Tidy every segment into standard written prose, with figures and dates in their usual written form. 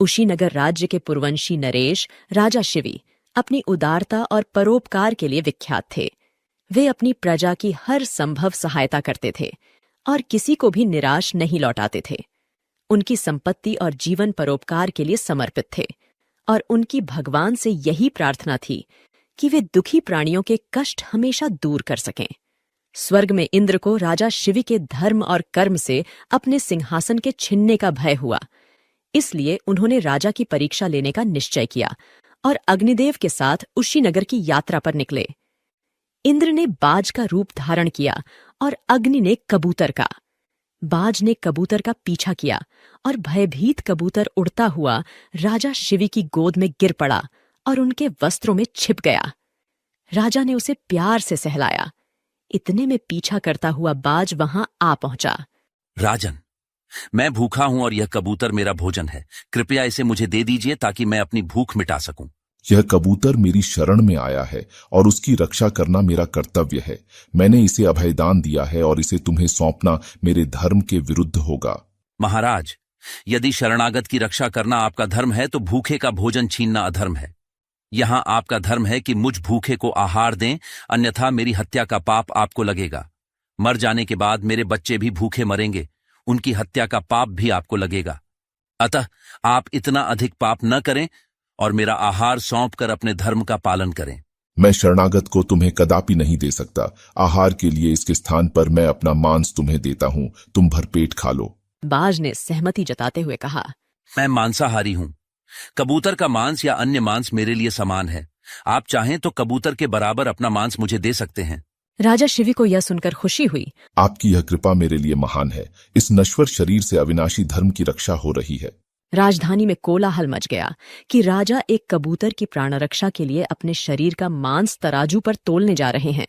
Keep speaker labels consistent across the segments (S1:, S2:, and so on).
S1: कुशीनगर राज्य के पुरवंशी नरेश राजा शिवी अपनी उदारता और परोपकार के लिए विख्यात थे। वे अपनी प्रजा की हर संभव सहायता करते थे और किसी को भी निराश नहीं लौटाते थे। उनकी संपत्ति और जीवन परोपकार के लिए समर्पित थे और उनकी भगवान से यही प्रार्थना थी कि वे दुखी प्राणियों के कष्ट हमेशा दूर कर सकें। स्वर्ग में इंद्र को राजा शिवी के धर्म और कर्म से अपने सिंहासन के छिनने का भय हुआ, इसलिए उन्होंने राजा की परीक्षा लेने का निश्चय किया और अग्निदेव के साथ कुशीनगर की यात्रा पर निकले। इंद्र ने बाज का रूप धारण किया और अग्नि ने कबूतर का। बाज ने कबूतर का पीछा किया और भयभीत कबूतर उड़ता हुआ राजा शिवी की गोद में गिर पड़ा और उनके वस्त्रों में छिप गया। राजा ने उसे प्यार से सहलाया। इतने में पीछा करता हुआ बाज वहां आ पहुंचा।
S2: राजन, मैं भूखा हूं और यह कबूतर मेरा भोजन है। कृपया इसे मुझे दे दीजिए ताकि मैं अपनी भूख मिटा सकूं।
S3: यह कबूतर मेरी शरण में आया है और उसकी रक्षा करना मेरा कर्तव्य है। मैंने इसे अभयदान दिया है और इसे तुम्हें सौंपना मेरे धर्म के विरुद्ध होगा।
S2: महाराज, यदि शरणागत की रक्षा करना आपका धर्म है तो भूखे का भोजन छीनना अधर्म है। यहां आपका धर्म है कि मुझ भूखे को आहार दें, अन्यथा मेरी हत्या का पाप आपको लगेगा। मर जाने के बाद मेरे बच्चे भी भूखे मरेंगे, उनकी हत्या का पाप भी आपको लगेगा। अतः आप इतना अधिक पाप न करें और मेरा आहार सौंपकर अपने धर्म का पालन करें।
S3: मैं शरणागत को तुम्हें कदापि नहीं दे सकता। आहार के लिए इसके स्थान पर मैं अपना मांस तुम्हें देता हूं, तुम भरपेट खा लो।
S1: बाज ने सहमति जताते हुए कहा,
S2: मैं मांसाहारी हूं। कबूतर का मांस या अन्य मांस मेरे लिए समान है। आप चाहें तो कबूतर के बराबर अपना मांस मुझे दे सकते हैं।
S1: राजा शिवी को यह सुनकर खुशी हुई।
S3: आपकी यह कृपा मेरे लिए महान है। इस नश्वर शरीर से अविनाशी धर्म की रक्षा हो रही है।
S1: राजधानी में कोलाहल मच गया कि राजा एक कबूतर की प्राण रक्षा के लिए अपने शरीर का मांस तराजू पर तोलने जा रहे हैं।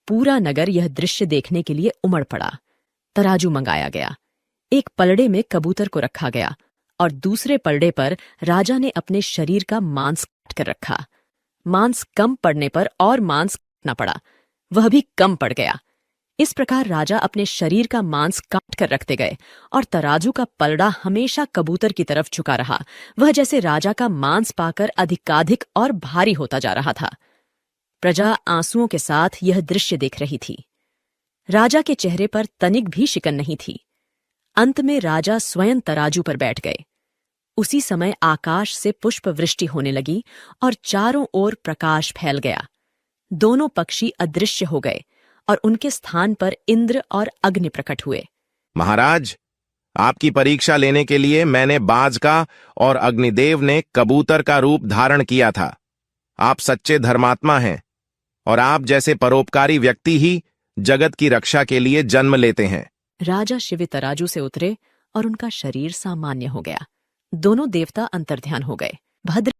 S1: पूरा नगर यह दृश्य देखने के लिए उमड़ पड़ा। तराजू मंगाया गया। एक पलड़े में कबूतर को रखा गया और दूसरे पलड़े पर राजा ने अपने शरीर का मांस काट कर रखा। मांस कम पड़ने पर और मांस काटना पड़ा, वह भी कम पड़ गया। इस प्रकार राजा अपने शरीर का मांस काट कर रखते गए और तराजू का पलड़ा हमेशा कबूतर की तरफ झुका रहा। वह जैसे राजा का मांस पाकर अधिकाधिक और भारी होता जा रहा था। प्रजा आंसुओं के साथ यह दृश्य देख रही थी। राजा के चेहरे पर तनिक भी शिकन नहीं थी। अंत में राजा स्वयं तराजू पर बैठ गए। उसी समय आकाश से पुष्प वृष्टि होने लगी और चारों ओर प्रकाश फैल गया। दोनों पक्षी अदृश्य हो गए और उनके स्थान पर इंद्र और अग्नि प्रकट हुए।
S4: महाराज, आपकी परीक्षा लेने के लिए मैंने बाज का और अग्निदेव ने कबूतर का रूप धारण किया था। आप सच्चे धर्मात्मा हैं और आप जैसे परोपकारी व्यक्ति ही जगत की रक्षा के लिए जन्म लेते हैं।
S1: राजा शिवी तराजू से उतरे और उनका शरीर सामान्य हो गया। दोनों देवता अंतर्ध्यान हो गए। भद्र